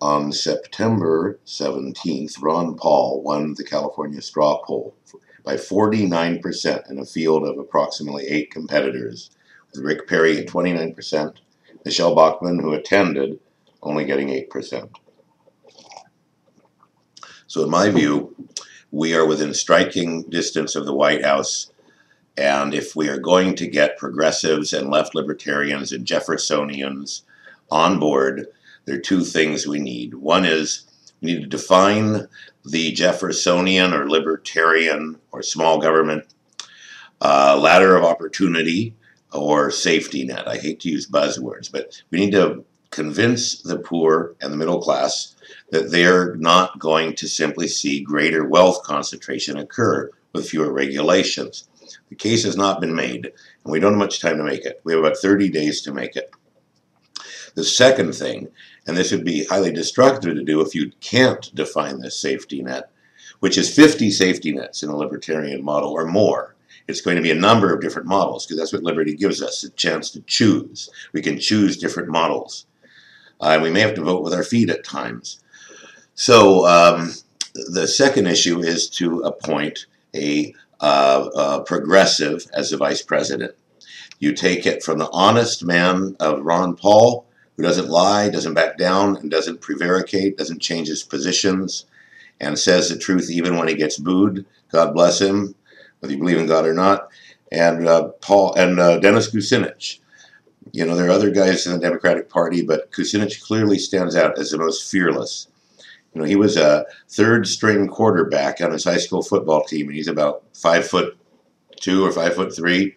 On September 17th, Ron Paul won the California straw poll by 49% in a field of approximately 8 competitors, with Rick Perry at 29%, Michelle Bachmann, who attended, only getting 8%. So in my view, we are within striking distance of the White House, and if we are going to get progressives and left libertarians and Jeffersonians on board, there are 2 things we need. One is we need to define the Jeffersonian or libertarian or small government ladder of opportunity or safety net. I hate to use buzzwords, but we need to convince the poor and the middle class that they're not going to simply see greater wealth concentration occur with fewer regulations. The case has not been made, and we don't have much time to make it. We have about 30 days to make it. The second thing, and this would be highly destructive to do if you can't define this safety net, which is 50 safety nets in a libertarian model or more. It's going to be a number of different models, because that's what liberty gives us, a chance to choose. We can choose different models. We may have to vote with our feet at times. So the second issue is to appoint a progressive as the vice president. You take it from the honest man of Ron Paul, who doesn't lie, doesn't back down, and doesn't prevaricate, doesn't change his positions, and says the truth even when he gets booed. God bless him, whether you believe in God or not. And Dennis Kucinich. You know, there are other guys in the Democratic Party, but Kucinich clearly stands out as the most fearless. You know, he was a third-string quarterback on his high school football team, and he's about 5'2" or 5'3".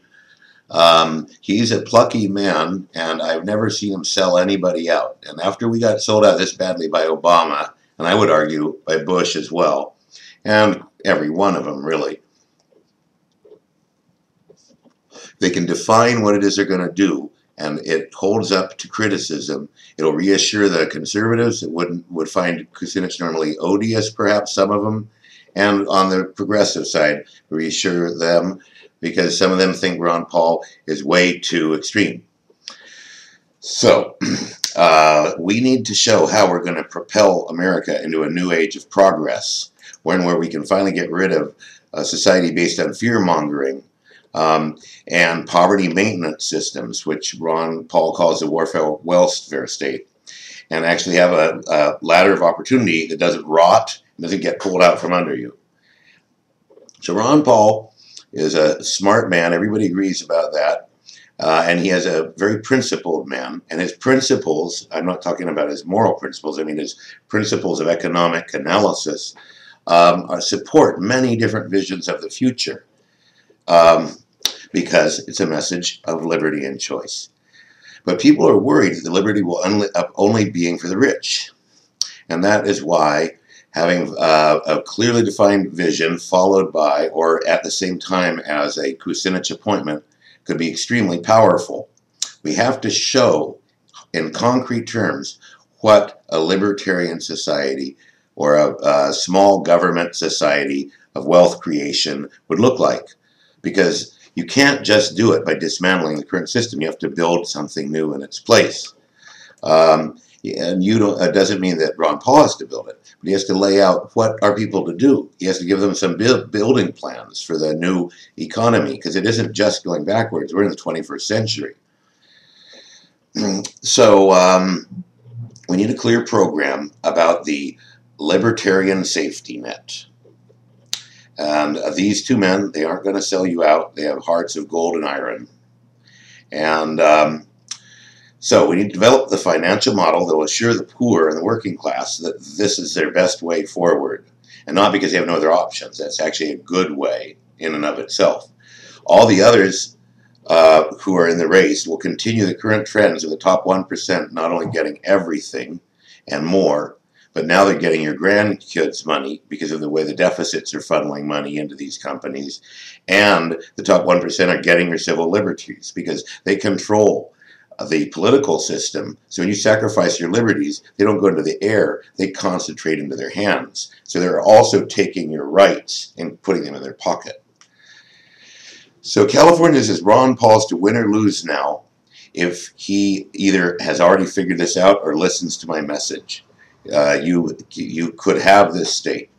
He's a plucky man, and I've never seen him sell anybody out. And after we got sold out this badly by Obama, and I would argue by Bush as well, and every one of them really, they can define what it is they're going to do, and it holds up to criticism. It'll reassure the conservatives that would find Kucinich normally odious, perhaps some of them, and on the progressive side, reassure them, because some of them think Ron Paul is way too extreme. So we need to show how we're going to propel America into a new age of progress, one where we can finally get rid of a society based on fear-mongering and poverty maintenance systems, which Ron Paul calls the welfare state, and actually have a ladder of opportunity that doesn't rot, doesn't get pulled out from under you. So Ron Paul is a smart man. Everybody agrees about that. And he is a very principled man. And his principles, I'm not talking about his moral principles, I mean his principles of economic analysis, support many different visions of the future. Because it's a message of liberty and choice. But people are worried that the liberty will only being for the rich. And that is why having a clearly defined vision followed by or at the same time as a Kucinich appointment could be extremely powerful. We have to show in concrete terms what a libertarian society or a small government society of wealth creation would look like. Because you can't just do it by dismantling the current system. You have to build something new in its place. And it doesn't mean that Ron Paul has to build it, but he has to lay out what are people to do. He has to give them some building plans for the new economy, because it isn't just going backwards. We're in the 21st century. So we need a clear program about the libertarian safety net. And these 2 men, they aren't going to sell you out. They have hearts of gold and iron. And so we need to develop the financial model that will assure the poor and the working class that this is their best way forward. And not because they have no other options. That's actually a good way in and of itself. All the others who are in the race will continue the current trends of the top 1% not only getting everything and more, but now they're getting your grandkids' money because of the way the deficits are funneling money into these companies. And the top 1% are getting your civil liberties because they control the political system. So when you sacrifice your liberties, they don't go into the air. They concentrate into their hands. So they're also taking your rights and putting them in their pocket. So California says Ron Paul's to win or lose now if he either has already figured this out or listens to my message. you could have this state.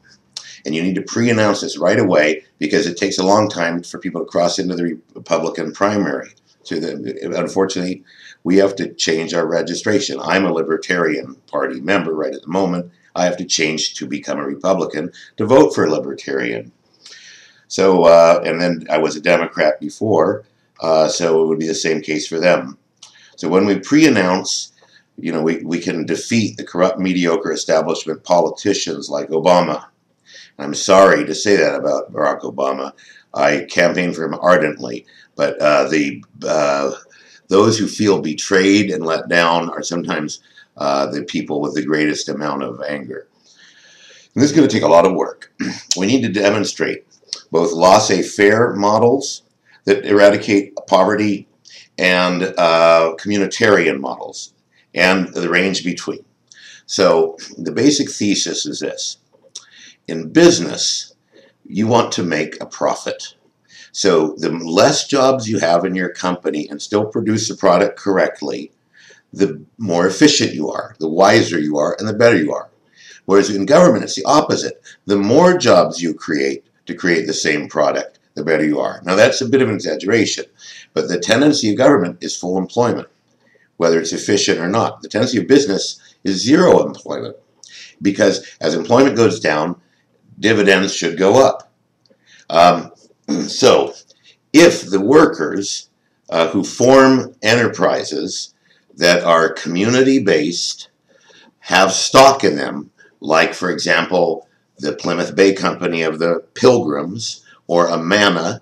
And you need to pre-announce this right away because it takes a long time for people to cross into the Republican primary. So unfortunately, we have to change our registration. I'm a Libertarian Party member right at the moment. I have to change to become a Republican to vote for Libertarian. So, and then I was a Democrat before, so it would be the same case for them. So when we pre-announce, you know, we can defeat the corrupt, mediocre establishment politicians like Obama. I'm sorry to say that about Barack Obama. I campaigned for him ardently, but those who feel betrayed and let down are sometimes the people with the greatest amount of anger. And this is going to take a lot of work. We need to demonstrate both laissez faire models that eradicate poverty and communitarian models and the range between. So the basic thesis is this. In business, you want to make a profit. So the less jobs you have in your company and still produce the product correctly, the more efficient you are, the wiser you are, and the better you are. Whereas in government, it's the opposite. The more jobs you create to create the same product, the better you are. Now that's a bit of an exaggeration, but the tendency of government is full employment, whether it's efficient or not. The tendency of business is zero employment, because as employment goes down, dividends should go up. So if the workers who form enterprises that are community-based have stock in them, like, for example, the Plymouth Bay Company of the Pilgrims, or Amana,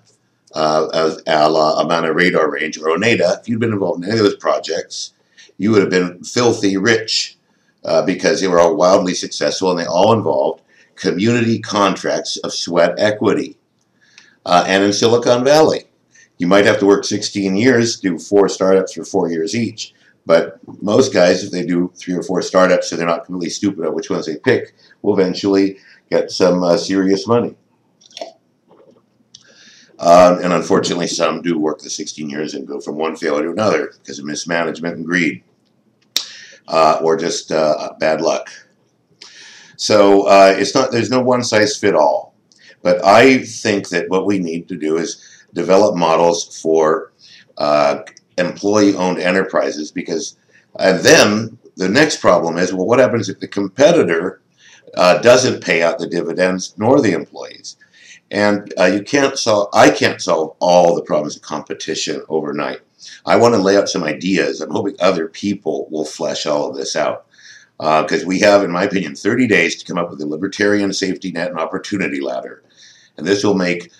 Amana Radar Range, or Oneida, if you'd been involved in any of those projects, you would have been filthy rich because they were all wildly successful and they all involved community contracts of sweat equity. And in Silicon Valley, you might have to work 16 years, do 4 startups for 4 years each. But most guys, if they do 3 or 4 startups so they're not completely stupid at which ones they pick, will eventually get some serious money. And unfortunately, some do work the 16 years and go from one failure to another because of mismanagement and greed, or just bad luck. So there's no one-size-fits-all. But I think that what we need to do is develop models for employee-owned enterprises, because then the next problem is, well, what happens if the competitor doesn't pay out the dividends nor the employees? And I can't solve all the problems of competition overnight. I want to lay out some ideas. I'm hoping other people will flesh all of this out. Because we have, in my opinion, 30 days to come up with a libertarian safety net and opportunity ladder. And this will make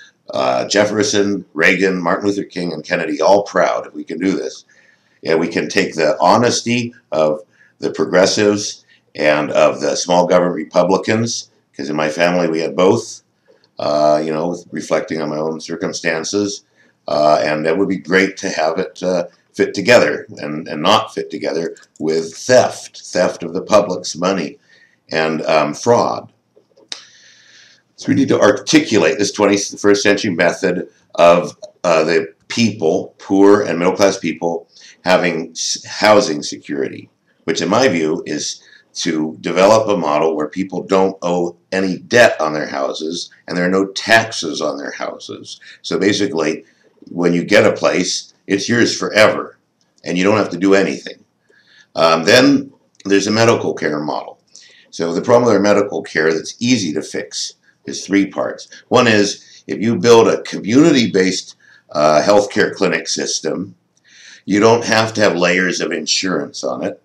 Jefferson, Reagan, Martin Luther King, and Kennedy all proud if we can do this. Yeah, we can take the honesty of the progressives and of the small government Republicans, because in my family we had both, you know, reflecting on my own circumstances. And that would be great to have it fit together and not fit together with theft of the public's money and fraud. So we need to articulate this 21st century method of the people, poor and middle-class people, having housing security, which in my view is to develop a model where people don't owe any debt on their houses and there are no taxes on their houses. So basically, when you get a place, it's yours forever, and you don't have to do anything. Then there's a medical care model. So the problem with our medical care that's easy to fix is 3 parts. One is, if you build a community-based healthcare clinic system, you don't have to have layers of insurance on it,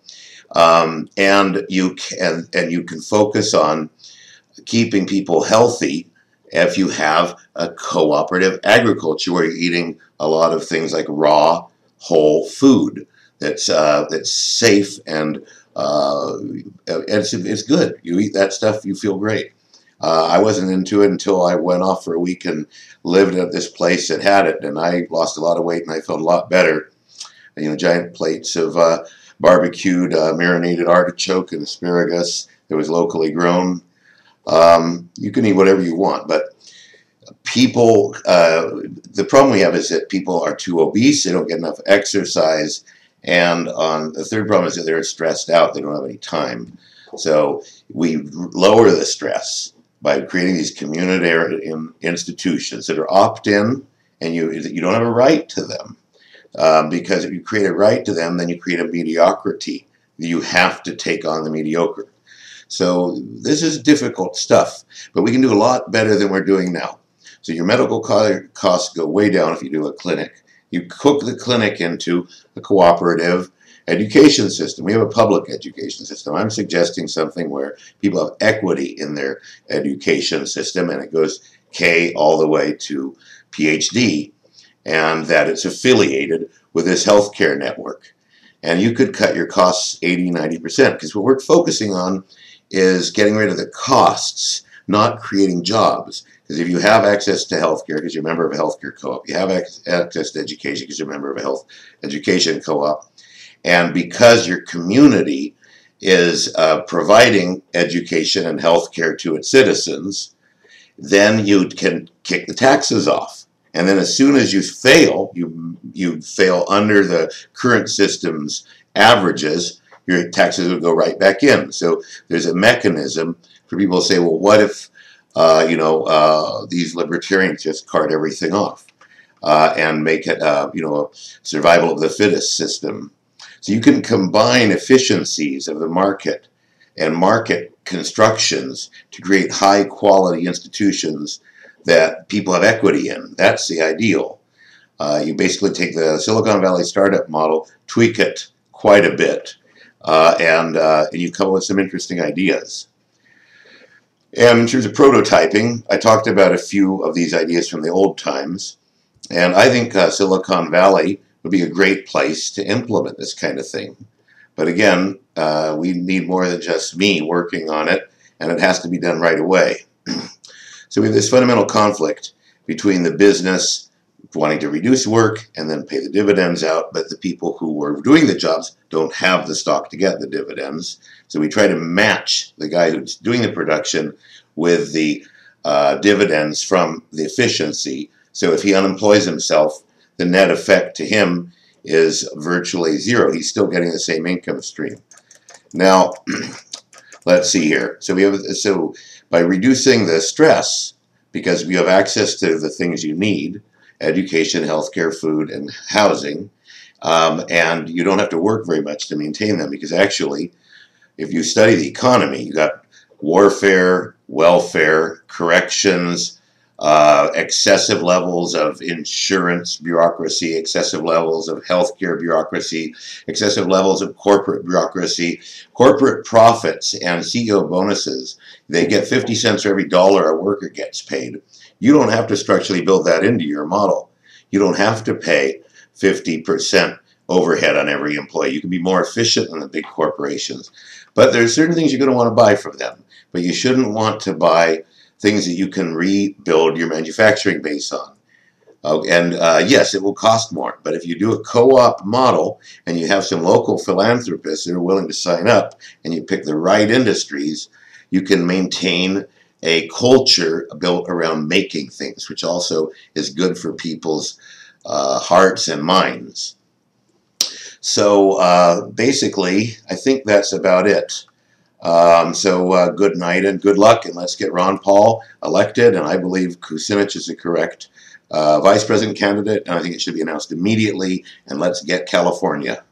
and you can focus on keeping people healthy if you have a cooperative agriculture where you're eating a lot of things like raw, whole food that's safe and it's good. You eat that stuff, you feel great. I wasn't into it until I went off for a week and lived at this place that had it, and I lost a lot of weight and I felt a lot better. You know, giant plates of barbecued, marinated artichoke and asparagus that was locally grown. You can eat whatever you want, but people, the problem we have is that people are too obese, they don't get enough exercise, and the third problem is that they're stressed out, they don't have any time. So we lower the stress by creating these communitarian institutions that are opt-in, and you don't have a right to them. Because if you create a right to them, then you create a mediocrity. You have to take on the mediocre. So this is difficult stuff, but we can do a lot better than we're doing now. So your medical costs go way down if you do a clinic. You cook the clinic into a cooperative education system. We have a public education system. I'm suggesting something where people have equity in their education system, and it goes K all the way to PhD, and that it's affiliated with this healthcare network. And you could cut your costs 80–90%, because what we're focusing on is getting rid of the costs, not creating jobs. Because if you have access to healthcare because you're a member of a healthcare co-op, you have access to education because you're a member of a health education co-op, and because your community is providing education and healthcare to its citizens, then you can kick the taxes off. And then as soon as you fail, you fail under the current system's averages, your taxes will go right back in. So there's a mechanism for people to say, well, what if these libertarians just cart everything off and make it a survival of the fittest system. So you can combine efficiencies of the market and market constructions to create high quality institutions that people have equity in. That's the ideal. You basically take the Silicon Valley startup model, tweak it quite a bit, and you come up with some interesting ideas. And in terms of prototyping, I talked about a few of these ideas from the old times, and I think Silicon Valley would be a great place to implement this kind of thing. But again, we need more than just me working on it, and it has to be done right away. So we have this fundamental conflict between the business wanting to reduce work and then pay the dividends out, but the people who were doing the jobs don't have the stock to get the dividends. So we try to match the guy who's doing the production with the dividends from the efficiency. So if he unemploys himself, the net effect to him is virtually zero. He's still getting the same income stream. Now, let's see here. So by reducing the stress, because we have access to the things you need, education, healthcare, food, and housing, and you don't have to work very much to maintain them, because actually, if you study the economy, you got warfare, welfare, corrections, excessive levels of insurance bureaucracy, excessive levels of healthcare bureaucracy, excessive levels of corporate bureaucracy, corporate profits and CEO bonuses. They get 50 cents for every dollar a worker gets paid. You don't have to structurally build that into your model. You don't have to pay 50% overhead on every employee. You can be more efficient than the big corporations. But there's certain things you're going to want to buy from them. But you shouldn't want to buy things that you can rebuild your manufacturing base on. Yes, it will cost more, but if you do a co-op model and you have some local philanthropists that are willing to sign up and you pick the right industries, you can maintain a culture built around making things, which also is good for people's hearts and minds. So basically, I think that's about it. Good night and good luck, and let's get Ron Paul elected, and I believe Kucinich is the correct vice president candidate, and I think it should be announced immediately, and let's get California.